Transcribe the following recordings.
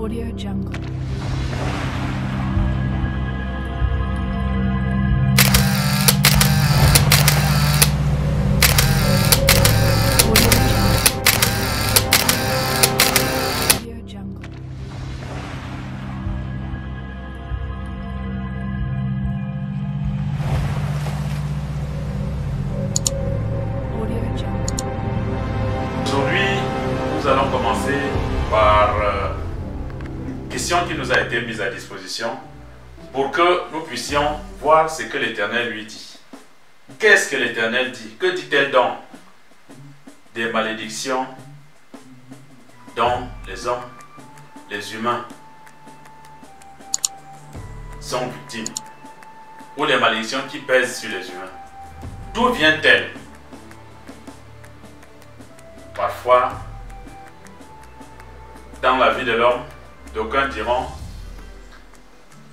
Audio Jungle. Nous allons commencer par une question qui nous a été mise à disposition pour que nous puissions voir ce que l'Éternel lui dit. Qu'est-ce que l'Éternel dit? Que dit-elle donc des malédictions dont les hommes, les humains sont victimes, ou les malédictions qui pèsent sur les humains? D'où vient-elle? Parfois, dans la vie de l'homme, d'aucuns diront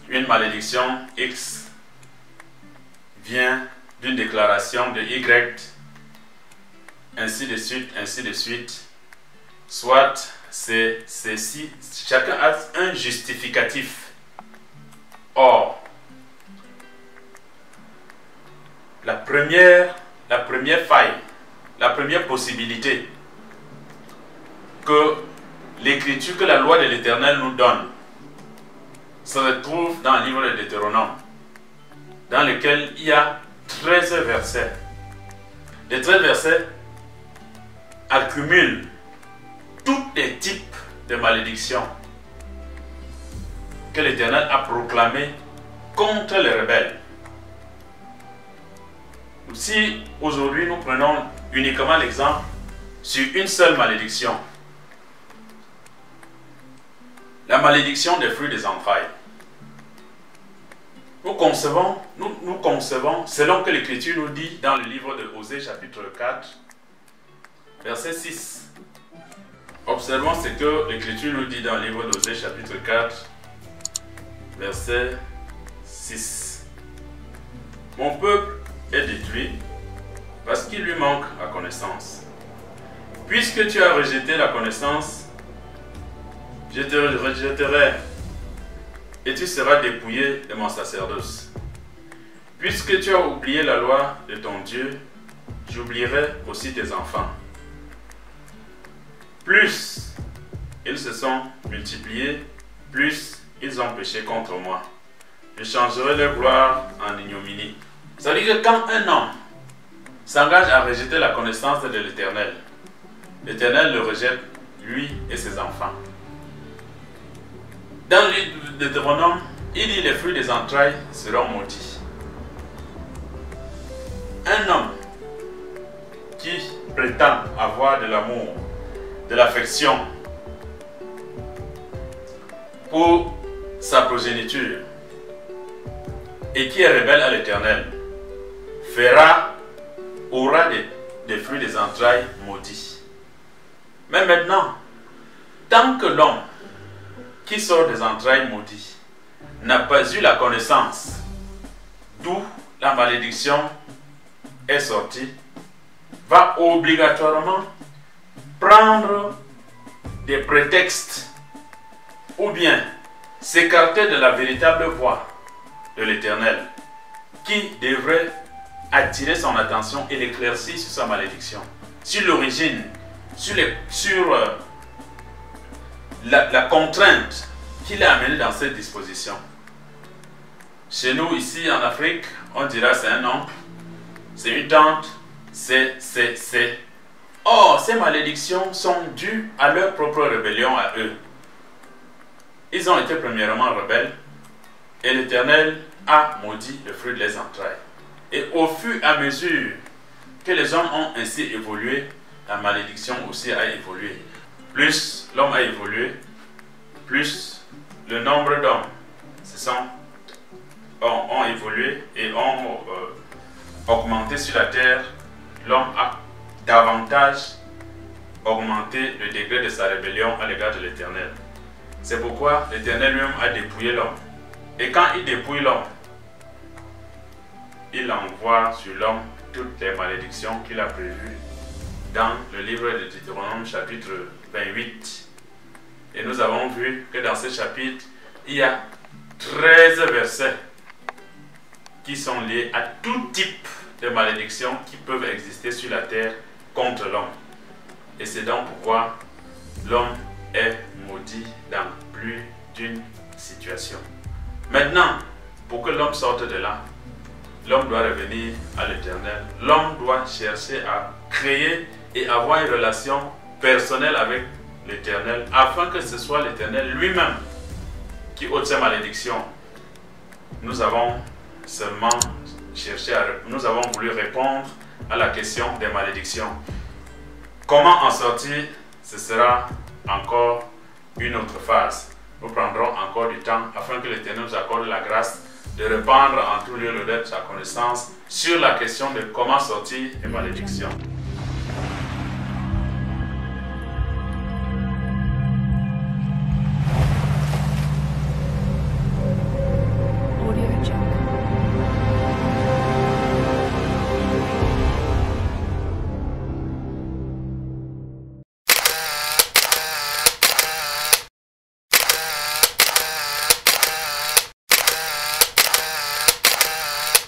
une malédiction X vient d'une déclaration de Y, ainsi de suite, ainsi de suite. Soit c'est ceci, chacun a un justificatif. Or, la première faille, la première possibilité que l'écriture, que la loi de l'Éternel nous donne, se retrouve dans le livre de Deutéronome, dans lequel il y a 13 versets. Les 13 versets accumulent tous les types de malédictions que l'Éternel a proclamées contre les rebelles. Si aujourd'hui nous prenons uniquement l'exemple sur une seule malédiction, la malédiction des fruits des entrailles. Nous concevons, selon que l'Écriture nous dit dans le livre de Osée chapitre 4, verset 6. Observons ce que l'Écriture nous dit dans le livre d'Osée chapitre 4, verset 6. Mon peuple est détruit parce qu'il lui manque la connaissance. Puisque tu as rejeté la connaissance, je te rejetterai et tu seras dépouillé de mon sacerdoce. Puisque tu as oublié la loi de ton Dieu, j'oublierai aussi tes enfants. Plus ils se sont multipliés, plus ils ont péché contre moi. Je changerai leur gloire en ignominie. Ça veut dire que quand un homme s'engage à rejeter la connaissance de l'Éternel, l'Éternel le rejette, lui et ses enfants. Dans le livre de Deutéronome, il dit les fruits des entrailles seront maudits. Un homme qui prétend avoir de l'amour, de l'affection pour sa progéniture et qui est rebelle à l'Éternel, aura des fruits des entrailles maudits. Mais maintenant, tant que l'homme qui sort des entrailles maudites n'a pas eu la connaissance d'où la malédiction est sortie, va obligatoirement prendre des prétextes ou bien s'écarter de la véritable voie de l'Éternel qui devrait attirer son attention et l'éclaircir sur sa malédiction, sur l'origine, sur la contrainte qui l'a amené dans cette disposition. Chez nous, ici en Afrique, on dira c'est un oncle, c'est une tante, c'est. Or, ces malédictions sont dues à leur propre rébellion à eux. Ils ont été premièrement rebelles et l'Éternel a maudit le fruit de leurs entrailles. Et au fur et à mesure que les hommes ont ainsi évolué, la malédiction aussi a évolué. Plus l'homme a évolué, plus le nombre d'hommes ont évolué et ont augmenté sur la terre. L'homme a davantage augmenté le degré de sa rébellion à l'égard de l'Éternel. C'est pourquoi l'Éternel lui-même a dépouillé l'homme. Et quand il dépouille l'homme, il envoie sur l'homme toutes les malédictions qu'il a prévues dans le livre de Deutéronome chapitre 28. Et nous avons vu que dans ce chapitre, il y a 13 versets qui sont liés à tout type de malédictions qui peuvent exister sur la terre contre l'homme. Et c'est donc pourquoi l'homme est maudit dans plus d'une situation. Maintenant, pour que l'homme sorte de là, l'homme doit revenir à l'Éternel. L'homme doit chercher à créer et avoir une relation personnelle avec l'Éternel, afin que ce soit l'Éternel lui-même qui ôte ses malédictions. Nous avons seulement nous avons voulu répondre à la question des malédictions. Comment en sortir? Ce sera encore une autre phase. Nous prendrons encore du temps afin que l'Éternel nous accorde la grâce de répandre en tout lieu l'odeur de sa connaissance sur la question de comment sortir des malédictions.